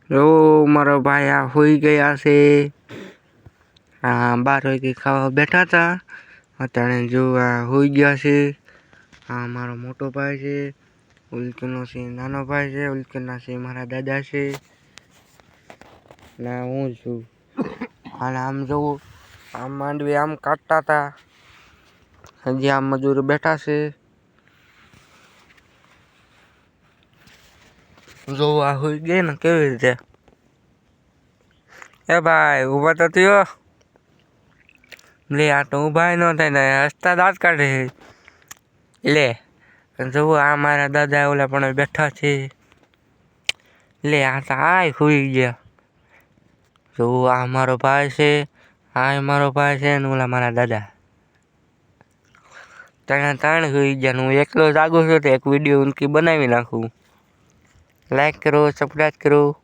જો મારો ભાઈ આ હોઈ ગયા છે. આ 12 વાગે ખાવા બેઠા હતા. અત્યારે જો આ હોઈ ગયા છે. આ મારો મોટો ભાઈ છે. ઉલ્કેનો છે નાનો ભાઈ છે. ઉલ્કેના છે મારા દાદા છે. ના હું છું. અને આમ જોવું, આમ માંડવી આમ કાઢતા હતા. હજી આમ મજૂર બેઠા છે. જો આ હોઈ ગઈ ને કેવી રીતે. એ ભાઈ ઊભા તો થયો. લે આ તો ઊભા ન થાય ને હસતા દાંત કાઢે. લે જોવો આ મારા દાદા ઓલા પણ બેઠા છે. લે આ તો આ હોઈ ગયા. જો આ મારો ભાઈ છે. આ મારો ભાઈ છે ને ઓલા મારા દાદા. ત્રણ હોઈ ગયા. હું એકલો જાગું છું તો એક વિડીયો ઉનકી બનાવી નાખું. લાઈક કરો, સબસ્ક્રાઇબ કરો.